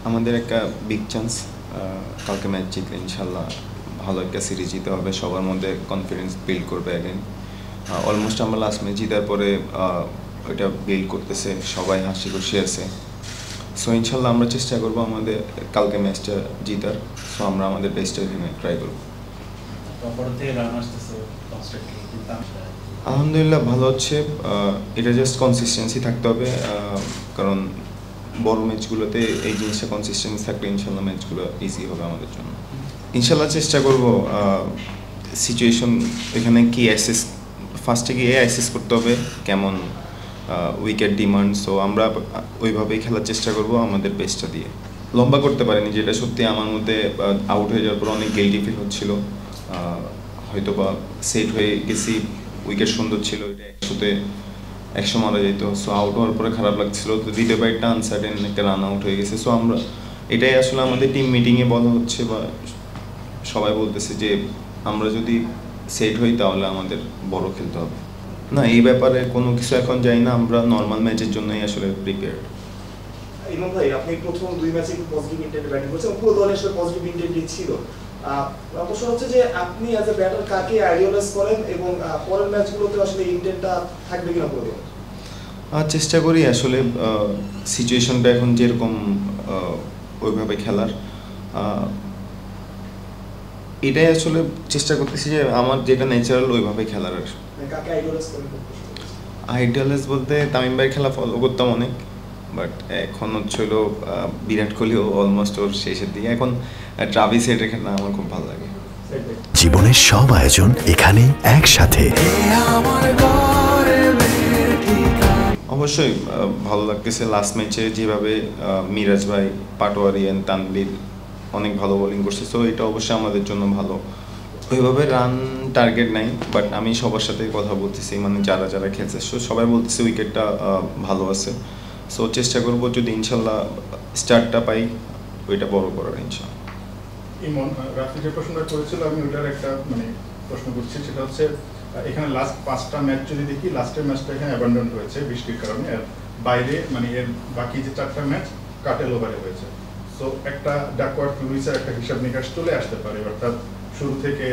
আমাদের একটা big chance কালকে ম্যাচ জিতলে ইনশাল্লাহ ভালো একটা সিরিজ জিতে হবে, সবার মধ্যে কনফিডেন্স বিল্ড করবে অ্যাগেন। অলমোস্ট আমরা লাস্ট ম্যাচ জিতার পরে ওইটা বিল্ড করতেছে, সবাই হাসি খুশি আছে। সো ইনশাল্লাহ আমরা চেষ্টা করবো আমাদের কালকে ম্যাচটা জিতার। সো আমরা আমাদের বেস্টটা এখানে ট্রাই করবো। আলহামদুলিল্লাহ ভালো হচ্ছে। এটা জাস্ট কনসিস্টেন্সি থাকতে হবে, কারণ বড় ম্যাচগুলোতে এই জিনিসটা কনসিস্টেন্সি থাকলে ইনশাল্লাহ ম্যাচগুলো ইজি হবে আমাদের জন্য। ইনশাল্লাহ চেষ্টা করব। সিচুয়েশন এখানে কি অ্যাসেস, ফার্স্টে গিয়ে অ্যাসেস করতে হবে কেমন উইকেট ডিমান্ড। সো আমরা ওইভাবেই খেলার চেষ্টা করব আমাদের বেস্টটা দিয়ে। লম্বা করতে পারিনি, যেটা সত্যি আমার মধ্যে আউট হয়ে যাওয়ার পর অনেক গিল্টি ফিল হচ্ছিল। হয়তো বা সেট হয়ে গেছি, উইকেট সুন্দর ছিল, এটা 100 মারা যেত। সো আউট হওয়ার পরে খারাপ লাগছিল, তো দ্বিতীয় ব্যাটটা আনসার্টেন একটা রান আউট হয়ে গেছে। সো আমরা এটাই আসলে আমাদের টিম মিটিংয়ে বলা হচ্ছে বা সবাই বলতেছে যে আমরা যদি সেট হই তাহলে আমাদের বড় খেলতে হবে। না, এই ব্যাপারে কোনো কিছু এখন যাই না, আমরা নর্মাল ম্যাচের জন্যই আসলে প্রিপেয়ার্ড। ইমন ভাই, আপনি প্রথম 2 ম্যাচে একটু পজিটিভ ইন্টেন্টে ব্যাটিং করেছেন, পুরো দলের সাথে পজিটিভ ইন্টেন্টই ছিল। প্রশ্ন হচ্ছে যে আপনি অ্যাজ এ ব্যাটার কাকে আইডিয়ালাইজ করেন এবং পরের ম্যাচগুলোতে আসলে ইন্টেন্টটা থাকবে কিনা পুরো দল? চেষ্টা করি আসলে সিচুয়েশনটা এখন যেরকম ওইভাবে খেলার, এটাই আসলে চেষ্টা করতেছি যে আমার যেটা ন্যাচারাল ওইভাবে খেলার। আর কাকে আইডিয়ালাইজ করেন? আইডিয়ালাইজ বলতে তামিম ভাইয়ের খেলা ফলো করতাম অনেক, বাট এখন হচ্ছিল বিরাট কোহলিও অলমোস্ট ওর শেষের দিকে। এখন ট্রাভিস হেডের খেলা আমার খুব ভালো লাগে। জীবনের সব আয়োজন এখানে একসাথে। অবশ্যই ভালো লাগতেছে লাস্ট ম্যাচে যেভাবে মিরাজ ভাই, পাটোয়ারি অ্যান্ড তানভীর অনেক ভালো বোলিং করছে। সো এটা অবশ্যই আমাদের জন্য ভালো। ওইভাবে রান টার্গেট নাই, বাট আমি সবার সাথে কথা বলতেছি, মানে যারা যারা খেলছে সবাই বলতেছে উইকেটটা ভালো আছে। সো চেষ্টা করবো যদি ইনশাল্লাহ স্টার্টটা পাই ওইটা বড় করার ইনশাল্লাহ। ইমন, রাফি যে প্রশ্নটা করেছিল আমি ওইটার একটা প্রশ্ন করছি, সেটা হচ্ছে এখানে লাস্ট 5টা ম্যাচ যদি দেখি, লাস্টের ম্যাচটা এখানে অ্যাবান্ডন হয়েছে বৃষ্টির কারণে, আর বাইরে এর বাকি যে 4টা ম্যাচ কাটেল ওভারে হয়েছে। সো একটা ডাকওয়ার্থ লুইসের একটা হিসাব নিকাশ চলে আসতে পারে, অর্থাৎ শুরু থেকে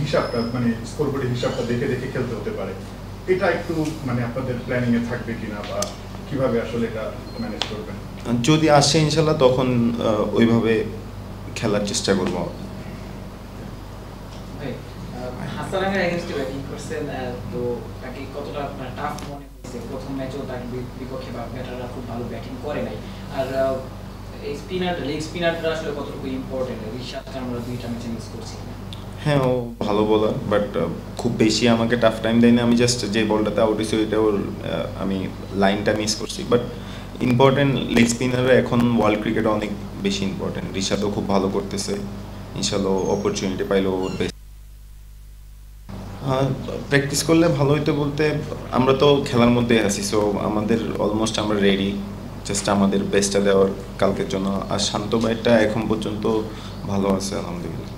হিসাবটা স্কোরবোর্ডের হিসাবটা দেখে দেখে খেলতে হতে পারে। এটা একটু আপনাদের প্ল্যানিং এ থাকবে কিনা, বা কিভাবে আসলে এটা ম্যানেজ করবেন? যদি আসে ইনশাল্লাহ তখন ওইভাবে খেলার চেষ্টা করবো। হাসারাঙ্গার এগেইনস্টে ব্যাটিং করছেন, তো তাকে কতটা টাফ মনে হয়েছে? প্রথম ম্যাচেও তার বিপক্ষে ব্যাটাররা খুব ভালো ব্যাটিং করে নাই, আর এই লেগ স্পিনাররা আসলে কতটুকু ইম্পর্টেন্ট? রিশাদকে আমরা 2টা ম্যাচে মিস করছি। হ্যাঁ, ও ভালো বোলার, বাট খুব বেশি আমাকে টাফ টাইম দেয় না। আমি জাস্ট যে বলটাতে আউট হয়েছি ওইটা ওর আমি লাইনটা মিস করছি। বাট ইম্পর্টেন্ট লেগ স্পিনাররা এখন ওয়ার্ল্ড ক্রিকেটে অনেক বেশি ইম্পর্টেন্ট। রিশাদও খুব ভালো করতেছে, ইনশাল্লাহ অপরচুনিটি পাইলো ওর বেস্ট। প্র্যাকটিস করলে ভালো হইতো বলতে আমরা তো খেলার মধ্যে আছি। সো আমাদের অলমোস্ট আমরা রেডি, জাস্ট আমাদের বেস্টটা দেওয়ার কালকের জন্য। আর শান্ত ভাইটা এখন পর্যন্ত ভালো আছে আলহামদুলিল্লাহ।